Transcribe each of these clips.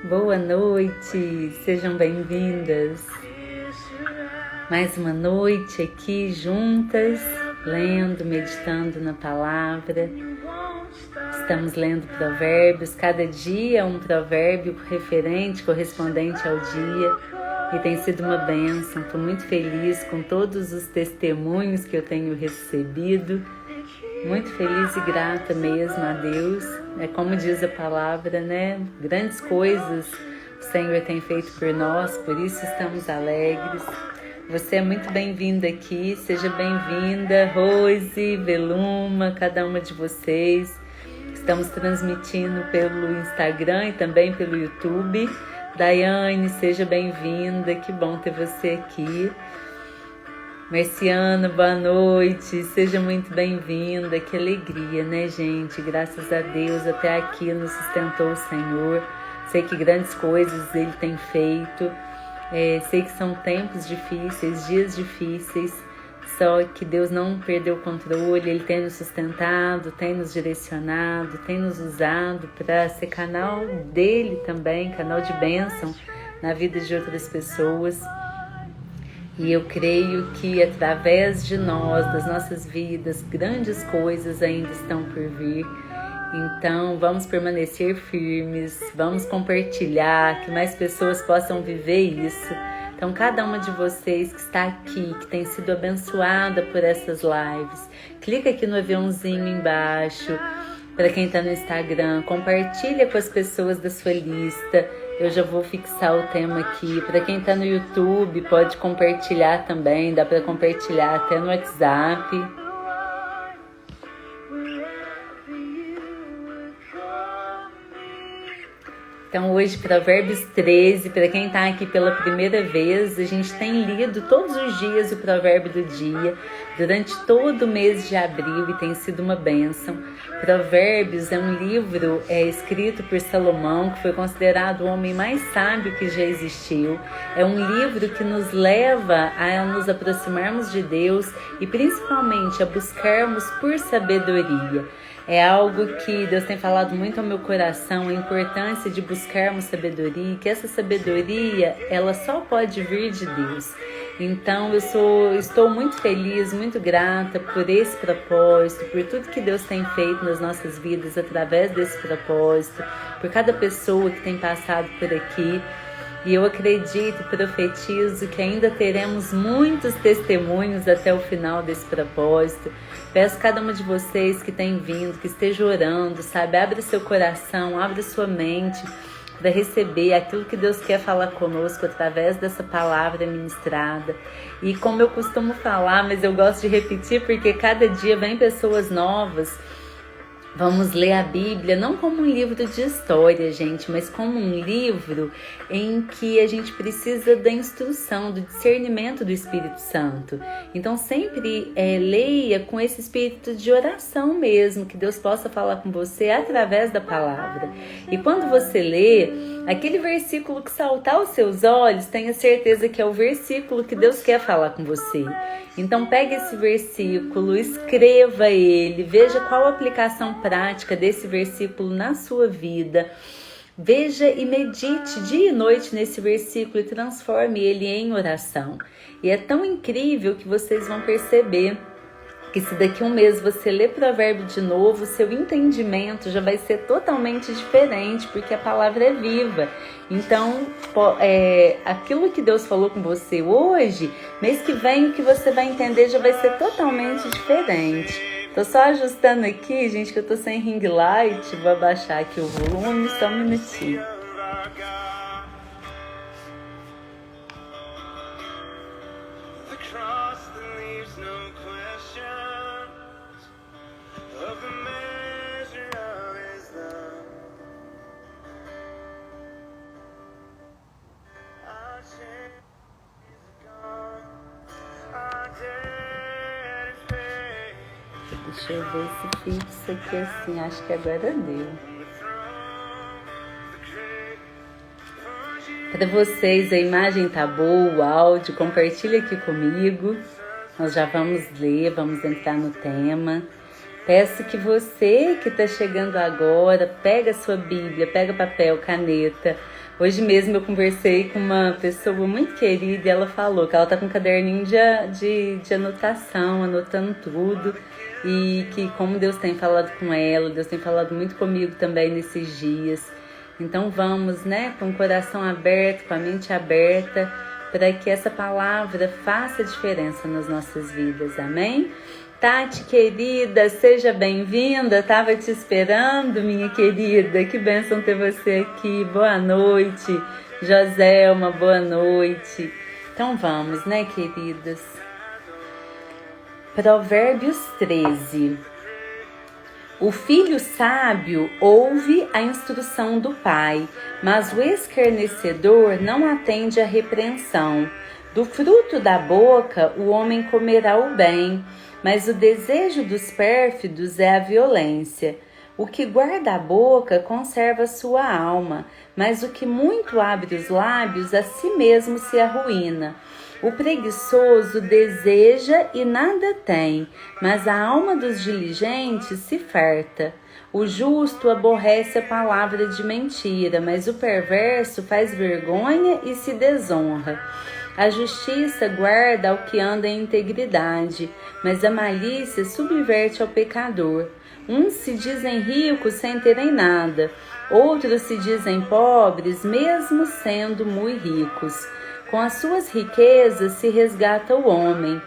Boa noite, sejam bem-vindas. Mais uma noite aqui juntas, lendo, meditando na palavra. Estamos lendo provérbios, cada dia um provérbio referente, correspondente ao dia. E tem sido uma bênção, estou muito feliz com todos os testemunhos que eu tenho recebido. Muito feliz e grata mesmo a Deus. É como diz a palavra, né? Grandes coisas o Senhor tem feito por nós, por isso estamos alegres. Você é muito bem-vinda aqui, seja bem-vinda, Rose, Veluma, cada uma de vocês. Estamos transmitindo pelo Instagram e também pelo YouTube. Daiane, seja bem-vinda, que bom ter você aqui. Marciana, boa noite, seja muito bem-vinda, que alegria, né, gente? Graças a Deus, até aqui nos sustentou o Senhor. Sei que grandes coisas Ele tem feito, sei que são tempos difíceis, dias difíceis, só que Deus não perdeu o controle, Ele tem nos sustentado, tem nos direcionado, tem nos usado para ser canal dEle também, canal de bênção na vida de outras pessoas. E eu creio que através de nós, das nossas vidas, grandes coisas ainda estão por vir. Então vamos permanecer firmes, vamos compartilhar, que mais pessoas possam viver isso. Então cada uma de vocês que está aqui, que tem sido abençoada por essas lives, clica aqui no aviãozinho embaixo. Para quem está no Instagram, compartilha com as pessoas da sua lista. Eu já vou fixar o tema aqui. Para quem está no YouTube, pode compartilhar também. Dá para compartilhar até no WhatsApp. Então hoje, Provérbios 13, para quem está aqui pela primeira vez, a gente tem lido todos os dias o provérbio do dia, durante todo o mês de abril, e tem sido uma bênção. Provérbios é um livro escrito por Salomão, que foi considerado o homem mais sábio que já existiu. É um livro que nos leva a nos aproximarmos de Deus e principalmente a buscarmos por sabedoria. É algo que Deus tem falado muito ao meu coração, a importância de buscarmos sabedoria, que essa sabedoria, ela só pode vir de Deus. Então estou muito feliz, muito grata por esse propósito, por tudo que Deus tem feito nas nossas vidas através desse propósito, por cada pessoa que tem passado por aqui. E eu acredito e profetizo que ainda teremos muitos testemunhos até o final desse propósito. Peço a cada uma de vocês que tem vindo, que esteja orando, sabe? Abre seu coração, abre sua mente para receber aquilo que Deus quer falar conosco através dessa palavra ministrada. E como eu costumo falar, mas eu gosto de repetir porque cada dia vem pessoas novas. Vamos ler a Bíblia não como um livro de história, gente, mas como um livro em que a gente precisa da instrução, do discernimento do Espírito Santo. Então sempre leia com esse espírito de oração mesmo, que Deus possa falar com você através da palavra. E quando você lê, aquele versículo que saltar aos seus olhos, tenha certeza que é o versículo que Deus quer falar com você. Então pegue esse versículo, escreva ele, veja qual a aplicação prática desse versículo na sua vida. Veja e medite dia e noite nesse versículo e transforme ele em oração. E é tão incrível que vocês vão perceber que se daqui a um mês você ler provérbio de novo, seu entendimento já vai ser totalmente diferente, porque a palavra é viva. Então, aquilo que Deus falou com você hoje, mês que vem o que você vai entender já vai ser totalmente diferente. Tô só ajustando aqui, gente, que eu tô sem ring light, vou abaixar aqui o volume, só um minutinho. Deixa eu ver se fixa aqui assim, acho que agora deu. Para vocês a imagem tá boa, o áudio, compartilha aqui comigo. Nós já vamos ler, vamos entrar no tema. Peço que você que está chegando agora, pega a sua Bíblia, pega papel, caneta, Hoje mesmo eu conversei com uma pessoa muito querida e ela falou que ela tá com um caderninho de anotação, anotando tudo. E que como Deus tem falado com ela, Deus tem falado muito comigo também nesses dias. Então vamos, né, com o coração aberto, com a mente aberta, para que essa palavra faça diferença nas nossas vidas, amém? Tati, querida, seja bem-vinda, estava te esperando, minha querida, que bênção ter você aqui, boa noite. Joselma, boa noite. Então vamos, né, queridas? Provérbios 13. O filho sábio ouve a instrução do pai, mas o escarnecedor não atende à repreensão. Do fruto da boca o homem comerá o bem, mas o desejo dos pérfidos é a violência. O que guarda a boca conserva sua alma, mas o que muito abre os lábios a si mesmo se arruína. O preguiçoso deseja e nada tem, mas a alma dos diligentes se farta. O justo aborrece a palavra de mentira, mas o perverso faz vergonha e se desonra. A justiça guarda ao que anda em integridade, mas a malícia subverte ao pecador. Uns se dizem ricos sem terem nada, outros se dizem pobres, mesmo sendo muito ricos. Com as suas riquezas se resgata o homem,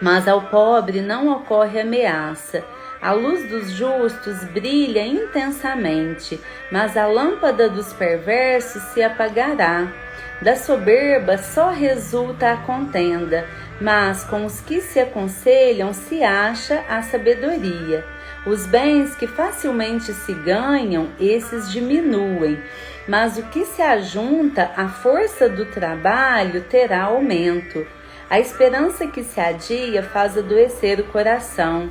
mas ao pobre não ocorre ameaça. A luz dos justos brilha intensamente, mas a lâmpada dos perversos se apagará. Da soberba só resulta a contenda, mas com os que se aconselham se acha a sabedoria. Os bens que facilmente se ganham, esses diminuem, mas o que se ajunta à força do trabalho terá aumento. A esperança que se adia faz adoecer o coração,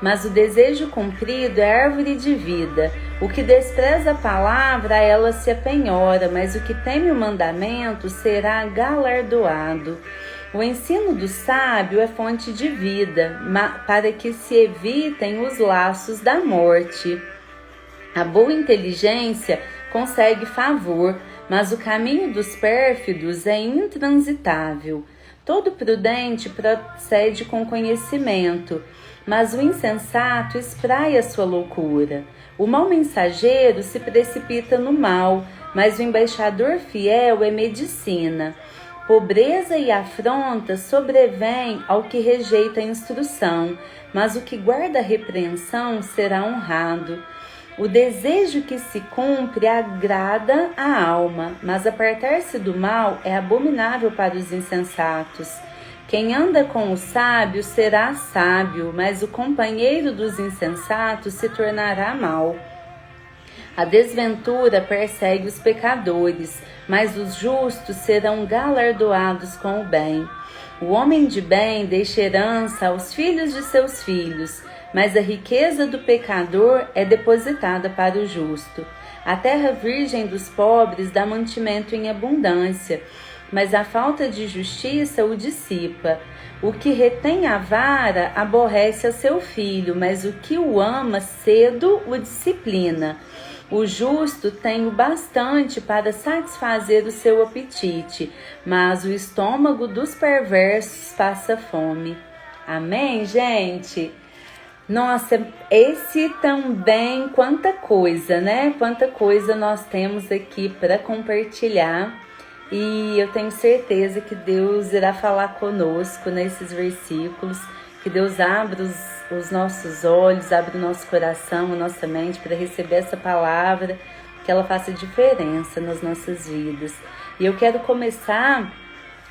mas o desejo cumprido é árvore de vida. O que despreza a palavra, a ela se apenhora, mas o que teme o mandamento será galardoado. O ensino do sábio é fonte de vida, para que se evitem os laços da morte. A boa inteligência consegue favor, mas o caminho dos pérfidos é intransitável. Todo prudente procede com conhecimento, mas o insensato espraia sua loucura. O mau mensageiro se precipita no mal, mas o embaixador fiel é medicina. Pobreza e afronta sobrevêm ao que rejeita a instrução, mas o que guarda a repreensão será honrado. O desejo que se cumpre agrada a alma, mas apartar-se do mal é abominável para os insensatos. Quem anda com o sábio será sábio, mas o companheiro dos insensatos se tornará mau. A desventura persegue os pecadores, mas os justos serão galardoados com o bem. O homem de bem deixa herança aos filhos de seus filhos, mas a riqueza do pecador é depositada para o justo. A terra virgem dos pobres dá mantimento em abundância, mas a falta de justiça o dissipa. O que retém a vara aborrece a seu filho, mas o que o ama cedo o disciplina. O justo tem o bastante para satisfazer o seu apetite, mas o estômago dos perversos passa fome. Amém, gente? Nossa, esse também, quanta coisa, né? Quanta coisa nós temos aqui para compartilhar. E eu tenho certeza que Deus irá falar conosco nesses versículos, que Deus abra os nossos olhos, abra o nosso coração, a nossa mente para receber essa palavra, que ela faça diferença nas nossas vidas. E eu quero começar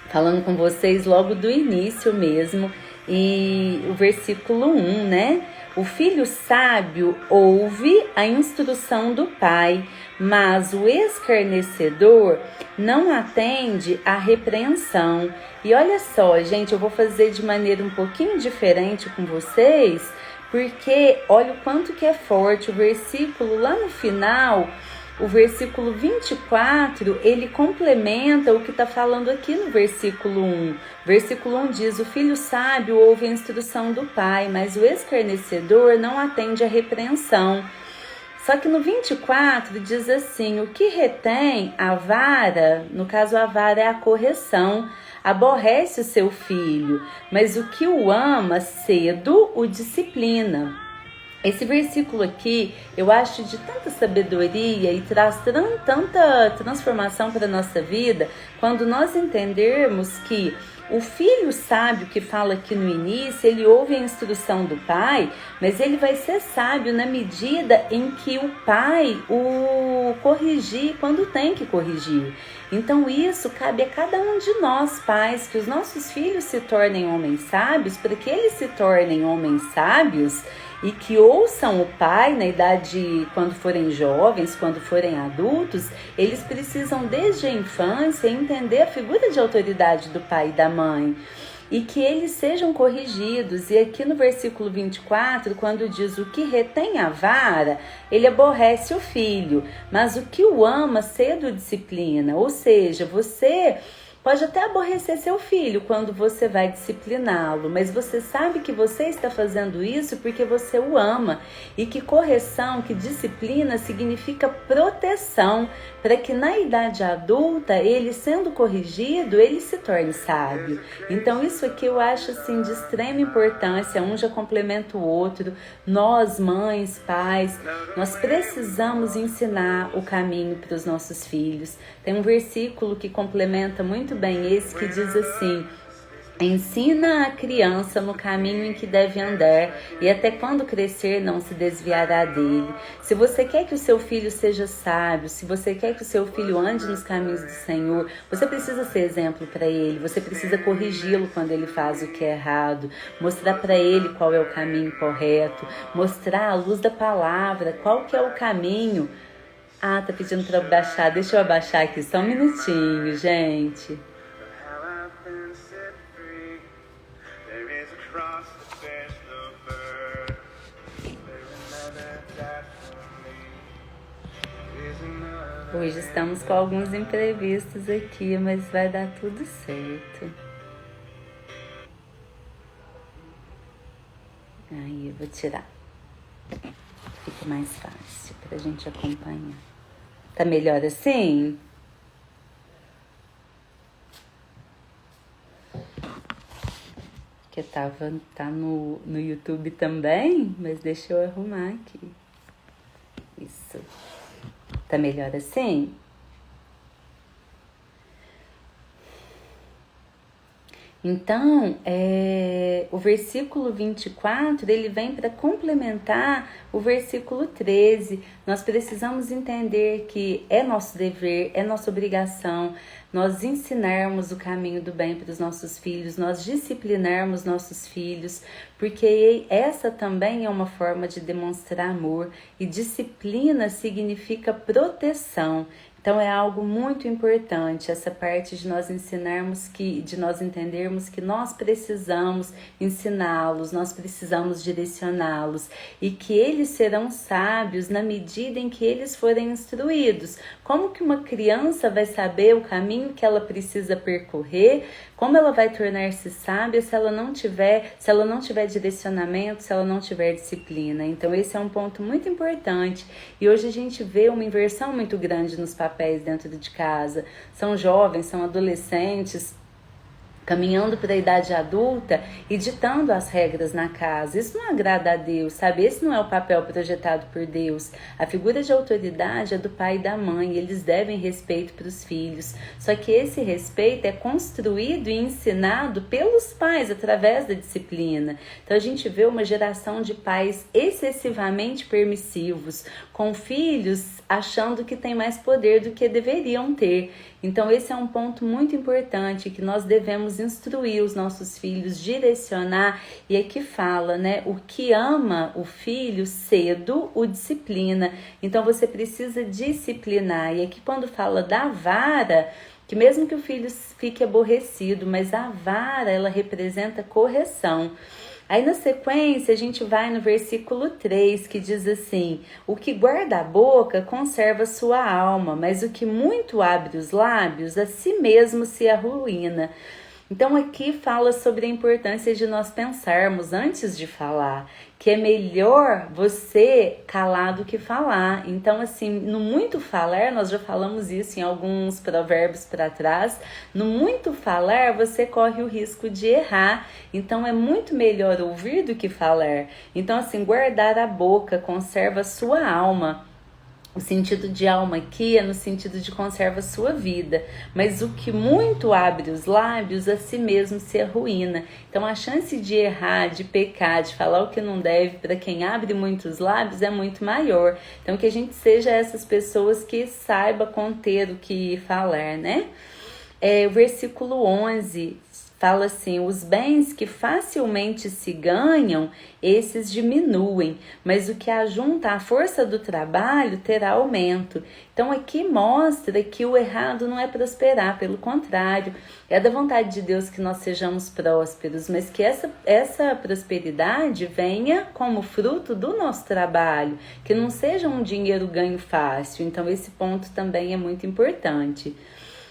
falando com vocês logo do início mesmo, e o versículo 1, né? O filho sábio ouve a instrução do pai, mas o escarnecedor não atende à repreensão. E olha só, gente, eu vou fazer de maneira um pouquinho diferente com vocês, porque olha o quanto que é forte o versículo lá no final. O versículo 24, ele complementa o que está falando aqui no versículo 1. Versículo 1 diz: o filho sábio ouve a instrução do pai, mas o escarnecedor não atende à repreensão. Só que no 24 diz assim: o que retém a vara, no caso a vara é a correção, aborrece o seu filho, mas o que o ama cedo o disciplina. Esse versículo aqui, eu acho de tanta sabedoria e traz tanta transformação para a nossa vida, quando nós entendermos que o filho sábio que fala aqui no início, ele ouve a instrução do pai, mas ele vai ser sábio na medida em que o pai o corrigir quando tem que corrigir. Então isso cabe a cada um de nós, pais, que os nossos filhos se tornem homens sábios, para que eles se tornem homens sábios e que ouçam o pai na idade, quando forem jovens, quando forem adultos, eles precisam desde a infância entender a figura de autoridade do pai e da mãe e que eles sejam corrigidos. E aqui no versículo 24, quando diz o que retém a vara, ele aborrece o filho, mas o que o ama cedo disciplina. Ou seja, você pode até aborrecer seu filho quando você vai discipliná-lo, mas você sabe que você está fazendo isso porque você o ama e que correção, que disciplina significa proteção, para que na idade adulta, ele sendo corrigido, ele se torne sábio. Então isso aqui eu acho assim de extrema importância, um já complementa o outro. Nós, mães, pais, nós precisamos ensinar o caminho para os nossos filhos. Tem um versículo que complementa muito bem esse, que diz assim: ensina a criança no caminho em que deve andar, e até quando crescer não se desviará dele. Se você quer que o seu filho seja sábio, se você quer que o seu filho ande nos caminhos do Senhor, você precisa ser exemplo para ele, você precisa corrigi-lo quando ele faz o que é errado, mostrar para ele qual é o caminho correto, mostrar à luz da palavra qual que é o caminho. Ah, tá pedindo para eu abaixar, deixa eu abaixar aqui só um minutinho, gente. Hoje estamos com alguns imprevistos aqui, mas vai dar tudo certo. Aí eu vou tirar. Fica mais fácil pra gente acompanhar. Tá melhor assim? Que tá no YouTube também, mas deixa eu arrumar aqui. Isso. Tá melhor assim? Então, o versículo 24, ele vem para complementar o versículo 13. Nós precisamos entender que é nosso dever, é nossa obrigação nós ensinarmos o caminho do bem para os nossos filhos, nós disciplinarmos nossos filhos, porque essa também é uma forma de demonstrar amor, e disciplina significa proteção. Então é algo muito importante essa parte de nós de nós entendermos que nós precisamos ensiná-los, nós precisamos direcioná-los e que eles serão sábios na medida em que eles forem instruídos. Como que uma criança vai saber o caminho que ela precisa percorrer? Como ela vai tornar-se sábia se ela não tiver direcionamento, se ela não tiver disciplina? Então esse é um ponto muito importante. E hoje a gente vê uma inversão muito grande nos papéis dentro de casa. São jovens, são adolescentes caminhando para a idade adulta e ditando as regras na casa. Isso não agrada a Deus, sabe? Esse não é o papel projetado por Deus. A figura de autoridade é do pai e da mãe, eles devem respeito para os filhos. Só que esse respeito é construído e ensinado pelos pais através da disciplina. Então a gente vê uma geração de pais excessivamente permissivos, com filhos achando que tem mais poder do que deveriam ter. Então esse é um ponto muito importante que nós devemos instruir os nossos filhos, direcionar, e aqui fala, né? O que ama o filho cedo o disciplina. Então você precisa disciplinar. E aqui quando fala da vara, que mesmo que o filho fique aborrecido, mas a vara ela representa correção. Aí na sequência a gente vai no versículo 3, que diz assim: o que guarda a boca conserva sua alma, mas o que muito abre os lábios a si mesmo se arruína. Então aqui fala sobre a importância de nós pensarmos antes de falar, que é melhor você calar do que falar. Então assim, no muito falar, nós já falamos isso em alguns provérbios para trás, no muito falar você corre o risco de errar. Então é muito melhor ouvir do que falar. Então assim, guardar a boca conserva a sua alma. O sentido de alma aqui é no sentido de conserva a sua vida, mas o que muito abre os lábios, a si mesmo se arruína. Então a chance de errar, de pecar, de falar o que não deve, para quem abre muitos lábios é muito maior. Então que a gente seja essas pessoas que saiba conter o que falar, né? O versículo 11 fala assim: os bens que facilmente se ganham, esses diminuem, mas o que ajunta à força do trabalho terá aumento. Então aqui mostra que o errado não é prosperar, pelo contrário, é da vontade de Deus que nós sejamos prósperos, mas que essa prosperidade venha como fruto do nosso trabalho, que não seja um dinheiro ganho fácil. Então esse ponto também é muito importante.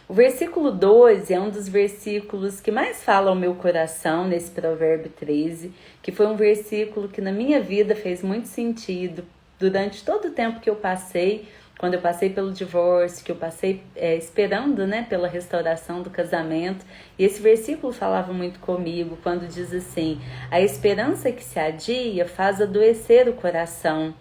O versículo 12 é um dos versículos que mais fala ao meu coração nesse provérbio 13, que foi um versículo que na minha vida fez muito sentido durante todo o tempo que eu passei, quando eu passei pelo divórcio, que eu passei esperando, né, pela restauração do casamento. E esse versículo falava muito comigo quando diz assim: a esperança que se adia faz adoecer o coração,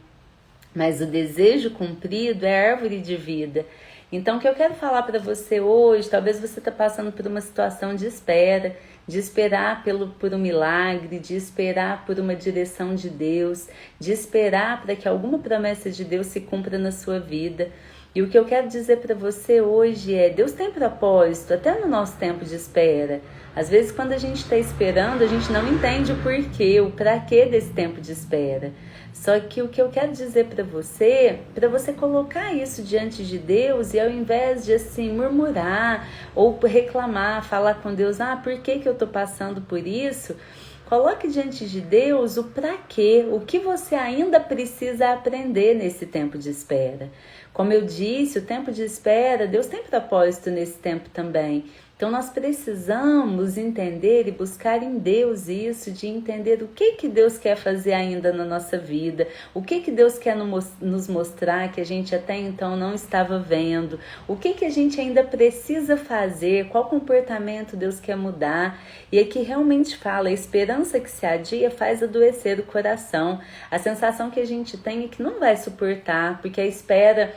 mas o desejo cumprido é árvore de vida. Então, o que eu quero falar para você hoje, talvez você está passando por uma situação de esperar por um milagre, de esperar por uma direção de Deus, de esperar para que alguma promessa de Deus se cumpra na sua vida. E o que eu quero dizer para você hoje é: Deus tem propósito, até no nosso tempo de espera. Às vezes, quando a gente está esperando, a gente não entende o porquê, o para quê desse tempo de espera. Só que o que eu quero dizer para você colocar isso diante de Deus e ao invés de assim murmurar ou reclamar, falar com Deus: por que eu estou passando por isso? Coloque diante de Deus o para quê, o que você ainda precisa aprender nesse tempo de espera. Como eu disse, o tempo de espera, Deus tem propósito nesse tempo também. Então nós precisamos entender e buscar em Deus isso, de entender o que Deus quer fazer ainda na nossa vida, o que Deus quer nos mostrar que a gente até então não estava vendo, o que a gente ainda precisa fazer, qual comportamento Deus quer mudar. E aqui realmente fala: a esperança que se adia faz adoecer o coração. A sensação que a gente tem é que não vai suportar, porque a espera...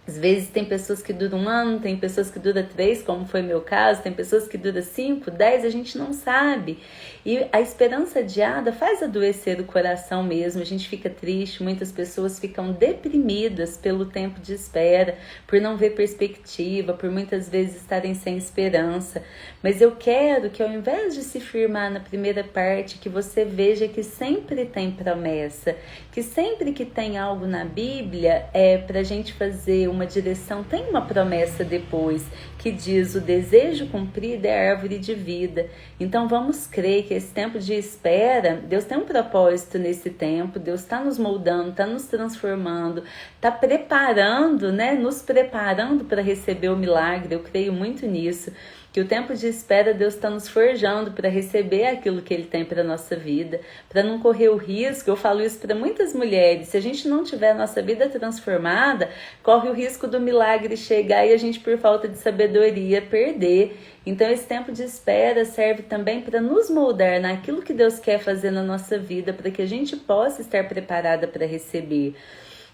Às vezes tem pessoas que duram 1 ano, tem pessoas que duram 3, como foi meu caso, tem pessoas que duram 5, 10, a gente não sabe. E a esperança adiada faz adoecer o coração mesmo, a gente fica triste, muitas pessoas ficam deprimidas pelo tempo de espera, por não ver perspectiva, por muitas vezes estarem sem esperança. Mas eu quero que ao invés de se firmar na primeira parte, que você veja que sempre tem promessa, que sempre que tem algo na Bíblia para a gente fazer uma direção, tem uma promessa depois, que diz: o desejo cumprido é árvore de vida. Então vamos crer que esse tempo de espera, Deus tem um propósito nesse tempo, Deus está nos moldando, está nos transformando, está preparando, né? Nos preparando para receber o milagre. Eu creio muito nisso, que o tempo de espera Deus está nos forjando para receber aquilo que Ele tem para a nossa vida, para não correr o risco. Eu falo isso para muitas mulheres: se a gente não tiver a nossa vida transformada, corre o risco do milagre chegar e a gente, por falta de sabedoria, perder. Então esse tempo de espera serve também para nos moldar naquilo que Deus quer fazer na nossa vida, para que a gente possa estar preparada para receber.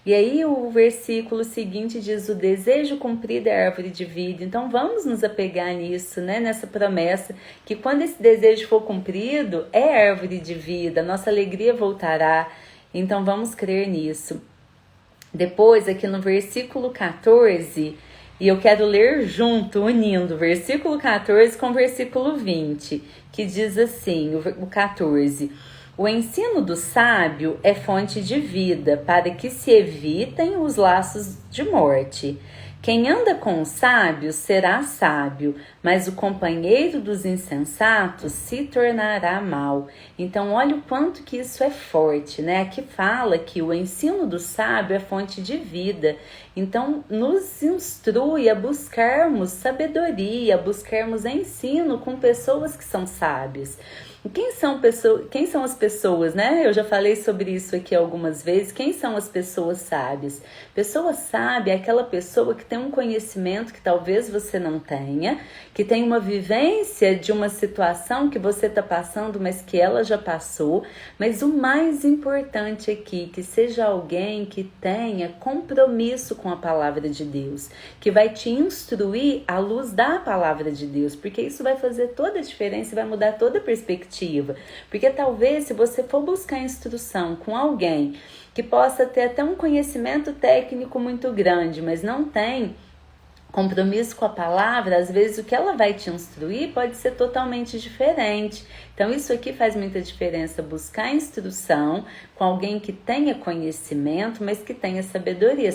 E aí o versículo seguinte diz: o desejo cumprido é árvore de vida. Então vamos nos apegar nisso, né? Nessa promessa, que quando esse desejo for cumprido, é árvore de vida, nossa alegria voltará. Então vamos crer nisso. Depois, aqui no versículo 14, e eu quero ler junto, unindo o versículo 14 com o versículo 20, que diz assim, o 14... o ensino do sábio é fonte de vida, para que se evitem os laços de morte. Quem anda com os sábios será sábio, mas o companheiro dos insensatos se tornará mau. Então, olha o quanto que isso é forte, né? Aqui fala que o ensino do sábio é fonte de vida. Então, nos instrui a buscarmos sabedoria, a buscarmos ensino com pessoas que são sábias. Quem são as pessoas, né? Eu já falei sobre isso aqui algumas vezes. Quem são as pessoas sábias? Pessoa sábia é aquela pessoa que tem um conhecimento que talvez você não tenha, que tem uma vivência de uma situação que você está passando, mas que ela já passou. Mas o mais importante aqui, que seja alguém que tenha compromisso com a palavra de Deus, que vai te instruir à luz da palavra de Deus, porque isso vai fazer toda a diferença e vai mudar toda a perspectiva. Porque talvez se você for buscar instrução com alguém que possa ter até um conhecimento técnico muito grande, mas não tem compromisso com a palavra, às vezes o que ela vai te instruir pode ser totalmente diferente. Então isso aqui faz muita diferença, buscar instrução com alguém que tenha conhecimento, mas que tenha sabedoria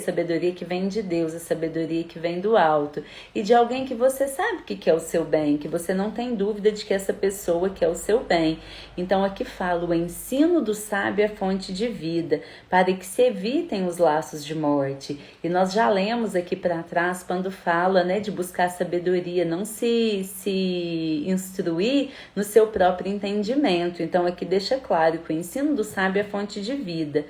que vem de Deus, a sabedoria que vem do alto, e de alguém que você sabe que quer o seu bem, que você não tem dúvida de que essa pessoa quer o seu bem. Então aqui fala, o ensino do sábio é fonte de vida, para que se evitem os laços de morte. E nós já lemos aqui para trás, quando fala, né, de buscar sabedoria, não se instruir no seu próprio entendimento. Então aqui deixa claro que o ensino do sábio é fonte de vida.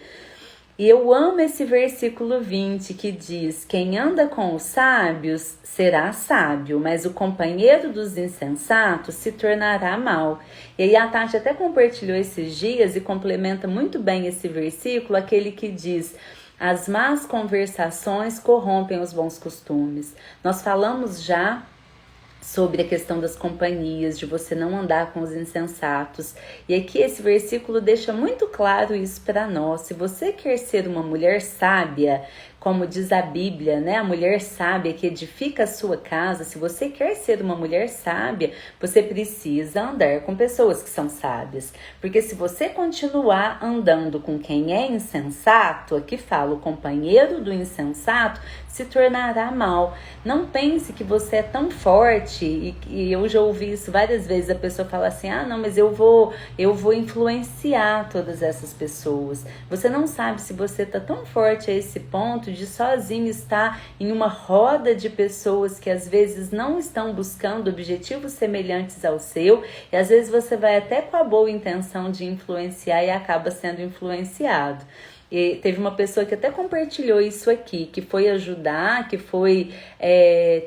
E eu amo esse versículo 20 que diz: quem anda com os sábios será sábio, mas o companheiro dos insensatos se tornará mau. E aí a Tati até compartilhou esses dias e complementa muito bem esse versículo, aquele que diz: as más conversações corrompem os bons costumes. Nós falamos já sobre a questão das companhias, de você não andar com os insensatos. E aqui esse versículo deixa muito claro isso para nós. Se você quer ser uma mulher sábia, como diz a Bíblia, né? A mulher sábia que edifica a sua casa. Se você quer ser uma mulher sábia, você precisa andar com pessoas que são sábias. Porque se você continuar andando com quem é insensato, aqui fala, o companheiro do insensato se tornará mal. Não pense que você é tão forte, e eu já ouvi isso várias vezes, a pessoa fala assim, não, mas eu vou influenciar todas essas pessoas. Você não sabe se você está tão forte a esse ponto de sozinho estar em uma roda de pessoas que às vezes não estão buscando objetivos semelhantes ao seu, e às vezes você vai até com a boa intenção de influenciar e acaba sendo influenciado. E teve uma pessoa que até compartilhou isso aqui, que foi ajudar, que foi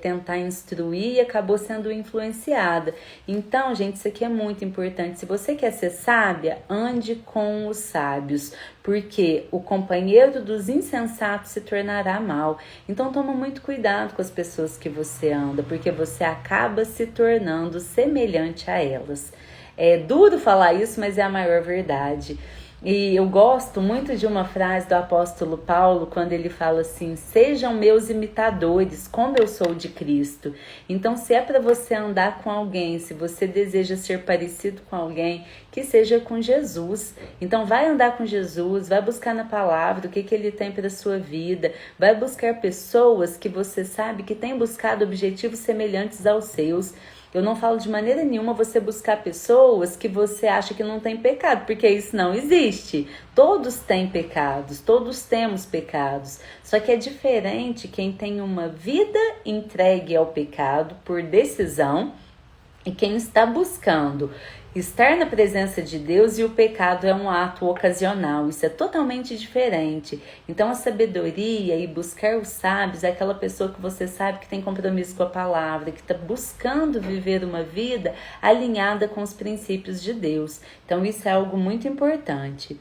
tentar instruir e acabou sendo influenciada. Então, gente, isso aqui é muito importante. Se você quer ser sábia, ande com os sábios, porque o companheiro dos insensatos se tornará mal. Então, toma muito cuidado com as pessoas que você anda, porque você acaba se tornando semelhante a elas. É duro falar isso, mas é a maior verdade. E eu gosto muito de uma frase do apóstolo Paulo, quando ele fala assim: sejam meus imitadores, como eu sou de Cristo. Então, se é para você andar com alguém, se você deseja ser parecido com alguém, que seja com Jesus. Então, vai andar com Jesus, vai buscar na palavra o que ele tem para a sua vida, vai buscar pessoas que você sabe que têm buscado objetivos semelhantes aos seus. Eu não falo de maneira nenhuma você buscar pessoas que você acha que não tem pecado, porque isso não existe. Todos têm pecados, todos temos pecados. Só que é diferente quem tem uma vida entregue ao pecado por decisão e quem está buscando estar na presença de Deus, e o pecado é um ato ocasional. Isso é totalmente diferente. Então a sabedoria e buscar os sábios é aquela pessoa que você sabe que tem compromisso com a palavra, que está buscando viver uma vida alinhada com os princípios de Deus. Então isso é algo muito importante.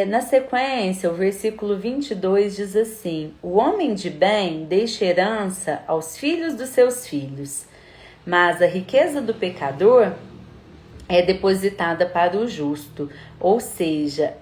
Na sequência, o versículo 22 diz assim: o homem de bem deixa herança aos filhos dos seus filhos, mas a riqueza do pecador é depositada para o justo. Ou seja,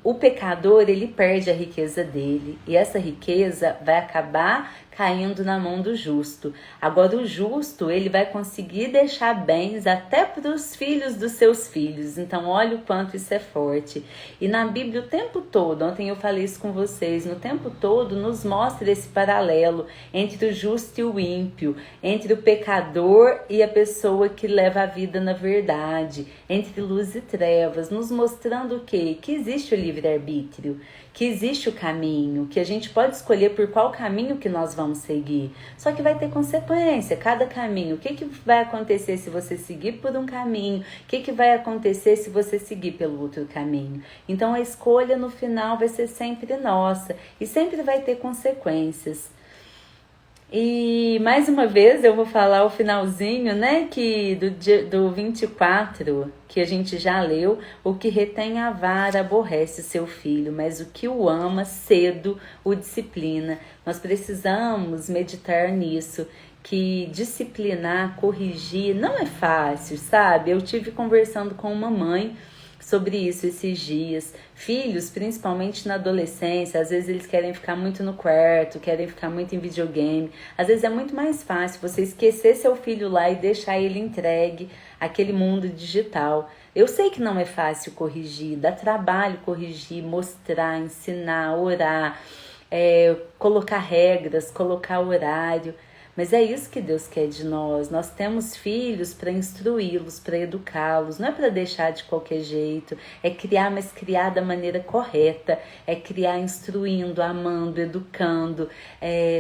o pecador, ele perde a riqueza dele, e essa riqueza vai acabar caindo na mão do justo. Agora o justo, ele vai conseguir deixar bens até para os filhos dos seus filhos. Então olha o quanto isso é forte. E na Bíblia o tempo todo, ontem eu falei isso com vocês, no tempo todo nos mostra esse paralelo entre o justo e o ímpio, entre o pecador e a pessoa que leva a vida na verdade, entre luz e trevas, nos mostrando o quê? Que existe o livre-arbítrio, que existe o caminho, que a gente pode escolher por qual caminho que nós vamos seguir. Só que vai ter consequência, cada caminho. O que vai acontecer se você seguir por um caminho? O que vai acontecer se você seguir pelo outro caminho? Então a escolha no final vai ser sempre nossa e sempre vai ter consequências. E mais uma vez eu vou falar o finalzinho, né, que do 24, que a gente já leu: o que retém a vara aborrece seu filho, mas o que o ama cedo o disciplina. Nós precisamos meditar nisso, que disciplinar, corrigir não é fácil, sabe? Eu tive conversando com uma mãe sobre isso esses dias. Filhos, principalmente na adolescência, às vezes eles querem ficar muito no quarto, querem ficar muito em videogame. Às vezes é muito mais fácil você esquecer seu filho lá e deixar ele entregue àquele mundo digital. Eu sei que não é fácil corrigir, dá trabalho corrigir, mostrar, ensinar, orar, colocar regras, colocar horário. Mas é isso que Deus quer de nós. Nós temos filhos para instruí-los, para educá-los. Não é para deixar de qualquer jeito. É criar, mas criar da maneira correta. É criar instruindo, amando, educando,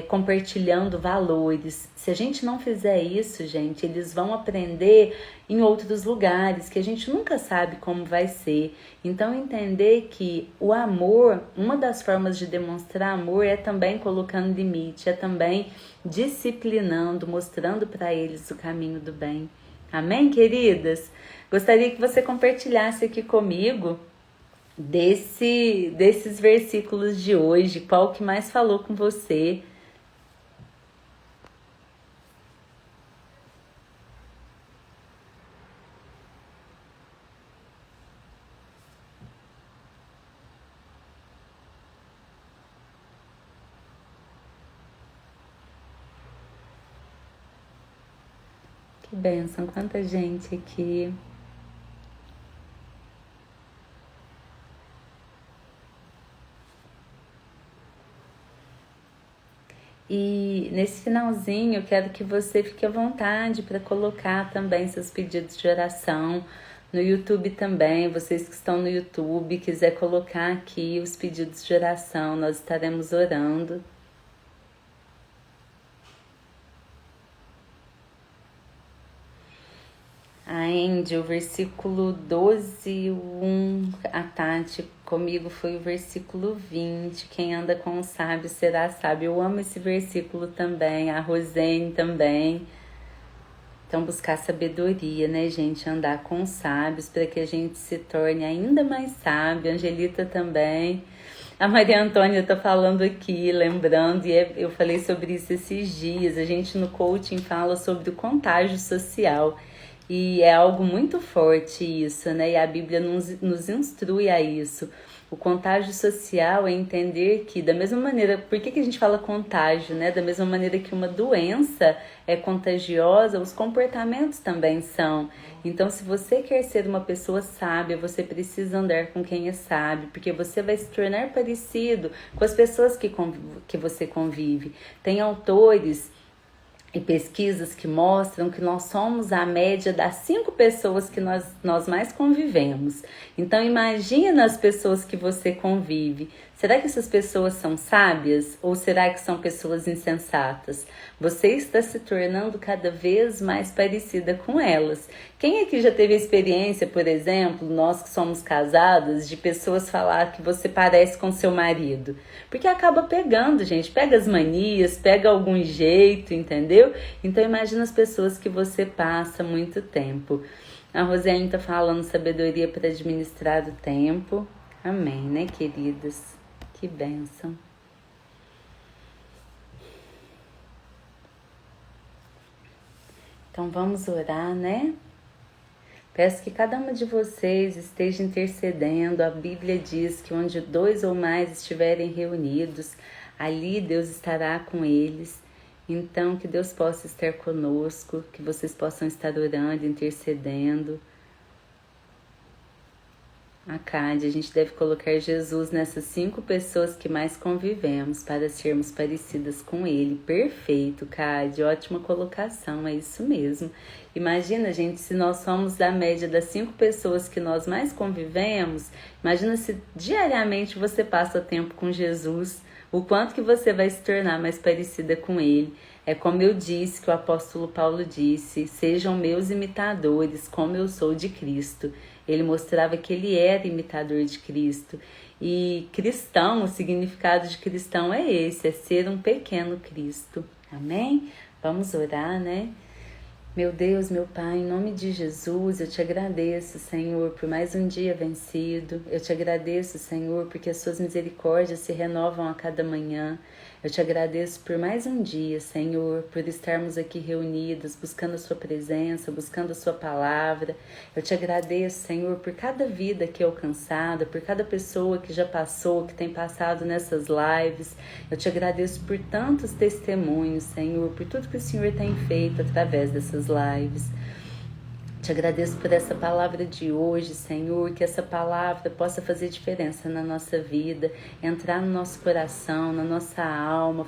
compartilhando valores. Se a gente não fizer isso, gente, eles vão aprender em outros lugares que a gente nunca sabe como vai ser. Então entender que o amor, uma das formas de demonstrar amor é também colocando limite, é também disciplinando, mostrando para eles o caminho do bem. Amém, queridas? Gostaria que você compartilhasse aqui comigo desses versículos de hoje, qual que mais falou com você. Que bênção, quanta gente aqui. E nesse finalzinho eu quero que você fique à vontade para colocar também seus pedidos de oração no YouTube também. Vocês que estão no YouTube, quiser colocar aqui os pedidos de oração, nós estaremos orando. A Andy, o versículo 12, 1, a Tati, comigo foi o versículo 20, quem anda com o sábio será sábio. Eu amo esse versículo também, a Rosane também. Então buscar sabedoria, né, gente? Andar com os sábios para que a gente se torne ainda mais sábio. A Angelita também. A Maria Antônia tá falando aqui, lembrando, e eu falei sobre isso esses dias. A gente no coaching fala sobre o contágio social. E é algo muito forte isso, né? E a Bíblia nos instrui a isso. O contágio social é entender que, da mesma maneira, por que a gente fala contágio, né? Da mesma maneira que uma doença é contagiosa, os comportamentos também são. Então, se você quer ser uma pessoa sábia, você precisa andar com quem é sábio, porque você vai se tornar parecido com as pessoas que você convive. Tem autores e pesquisas que mostram que nós somos a média das 5 pessoas que nós mais convivemos. Então imagina as pessoas que você convive. Será que essas pessoas são sábias ou será que são pessoas insensatas? Você está se tornando cada vez mais parecida com elas. Quem aqui já teve a experiência, por exemplo, nós que somos casadas, de pessoas falar que você parece com seu marido? Porque acaba pegando, gente, pega as manias, pega algum jeito, entendeu? Então imagina as pessoas que você passa muito tempo. A Rosane está falando sabedoria para administrar o tempo. Amém, né, queridas? Que bênção. Então vamos orar, né? Peço que cada uma de vocês esteja intercedendo. A Bíblia diz que onde 2 ou mais estiverem reunidos, ali Deus estará com eles. Então, que Deus possa estar conosco, que vocês possam estar orando, intercedendo. A Cádia, a gente deve colocar Jesus nessas 5 pessoas que mais convivemos para sermos parecidas com Ele. Perfeito, Cádia, ótima colocação, é isso mesmo. Imagina, gente, se nós somos da média das 5 pessoas que nós mais convivemos, imagina se diariamente você passa tempo com Jesus, o quanto que você vai se tornar mais parecida com Ele. É como eu disse, que o apóstolo Paulo disse, sejam meus imitadores, como eu sou de Cristo. Ele mostrava que ele era imitador de Cristo. E cristão, o significado de cristão é esse, é ser um pequeno Cristo. Amém? Vamos orar, né? Meu Deus, meu Pai, em nome de Jesus, eu te agradeço, Senhor, por mais um dia vencido. Eu te agradeço, Senhor, porque as suas misericórdias se renovam a cada manhã. Eu te agradeço por mais um dia, Senhor, por estarmos aqui reunidos, buscando a sua presença, buscando a sua palavra. Eu te agradeço, Senhor, por cada vida aqui alcançada, por cada pessoa que já passou, que tem passado nessas lives. Eu te agradeço por tantos testemunhos, Senhor, por tudo que o Senhor tem feito através dessas lives. Te agradeço por essa palavra de hoje, Senhor, que essa palavra possa fazer diferença na nossa vida, entrar no nosso coração, na nossa alma,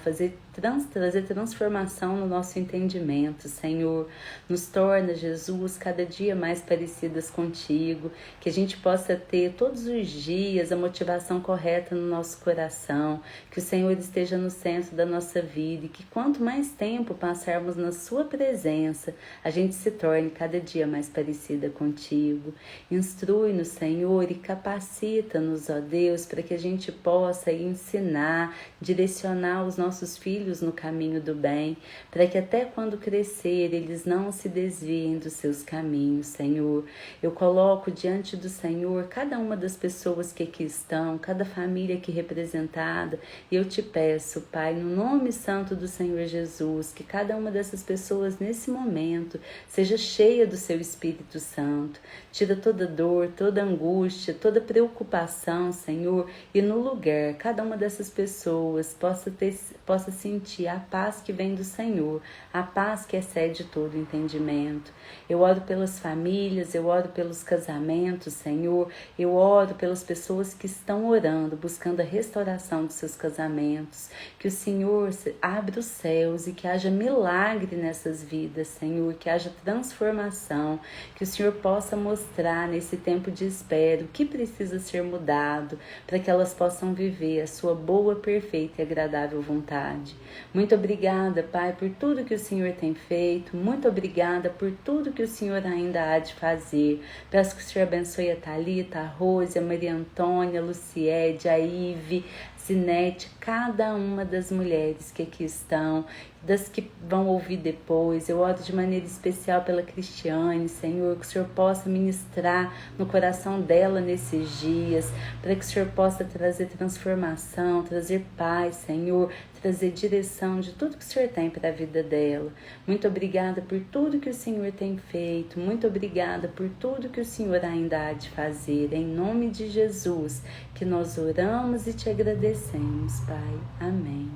trazer transformação no nosso entendimento, Senhor. Nos torna, Jesus, cada dia mais parecidas contigo, que a gente possa ter todos os dias a motivação correta no nosso coração, que o Senhor esteja no centro da nossa vida e que quanto mais tempo passarmos na sua presença, a gente se torne cada dia mais parecida contigo. Instrui-nos, Senhor, e capacita-nos, ó Deus, para que a gente possa ensinar, direcionar os nossos filhos no caminho do bem, para que até quando crescer eles não se desviem dos seus caminhos, Senhor. Eu coloco diante do Senhor cada uma das pessoas que aqui estão, cada família aqui representada, e eu te peço, Pai, no nome santo do Senhor Jesus, que cada uma dessas pessoas nesse momento seja cheia do seu Espírito Santo. Tira toda dor, toda angústia, toda preocupação, Senhor, e no lugar, cada uma dessas pessoas possa sentir a paz que vem do Senhor, a paz que excede todo entendimento. Eu oro pelas famílias, eu oro pelos casamentos, Senhor, eu oro pelas pessoas que estão orando, buscando a restauração dos seus casamentos, que o Senhor abra os céus e que haja milagre nessas vidas, Senhor, que haja transformação, que o Senhor possa mostrar nesse tempo de espera o que precisa ser mudado para que elas possam viver a sua boa, perfeita e agradável vontade. Muito obrigada, Pai, por tudo que o Senhor tem feito. Muito obrigada por tudo que o Senhor ainda há de fazer. Peço que o Senhor abençoe a Thalita, a Rose, a Maria Antônia, a Luciede, a Ive, Zinete, cada uma das mulheres que aqui estão, das que vão ouvir depois. Eu oro de maneira especial pela Cristiane, Senhor, que o Senhor possa ministrar no coração dela nesses dias, para que o Senhor possa trazer transformação, trazer paz, Senhor, trazer direção de tudo que o Senhor tem para a vida dela. Muito obrigada por tudo que o Senhor tem feito, muito obrigada por tudo que o Senhor ainda há de fazer. Em nome de Jesus, que nós oramos e te agradecemos, Pai. Amém.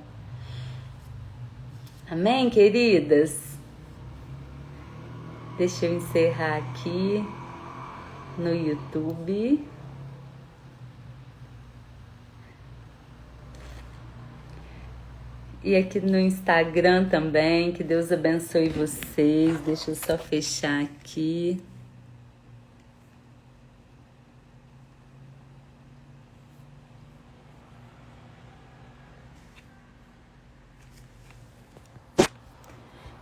Amém, queridas? Deixa eu encerrar aqui no YouTube. E aqui no Instagram também. Que Deus abençoe vocês. Deixa eu só fechar aqui.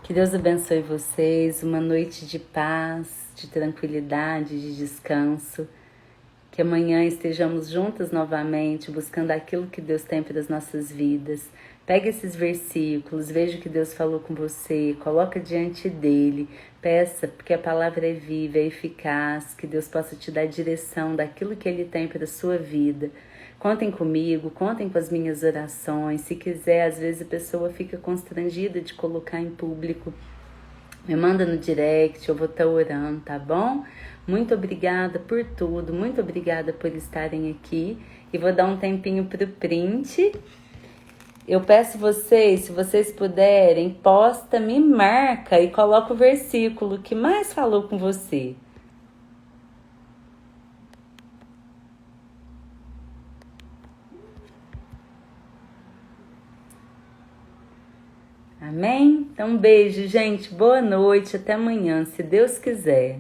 Que Deus abençoe vocês, uma noite de paz, de tranquilidade, de descanso. Que amanhã estejamos juntas novamente, buscando aquilo que Deus tem para as nossas vidas. Pega esses versículos, veja o que Deus falou com você, coloca diante dele, peça, porque a palavra é viva, é eficaz, que Deus possa te dar direção daquilo que ele tem para a sua vida. Contem comigo, contem com as minhas orações. Se quiser, às vezes a pessoa fica constrangida de colocar em público. Me manda no direct, eu vou estar orando, tá bom? Muito obrigada por tudo, muito obrigada por estarem aqui. E vou dar um tempinho pro print. eu peço vocês, se vocês puderem, posta, me marca e coloca o versículo que mais falou com você. Amém? Então, um beijo, gente. Boa noite. Até amanhã, se Deus quiser.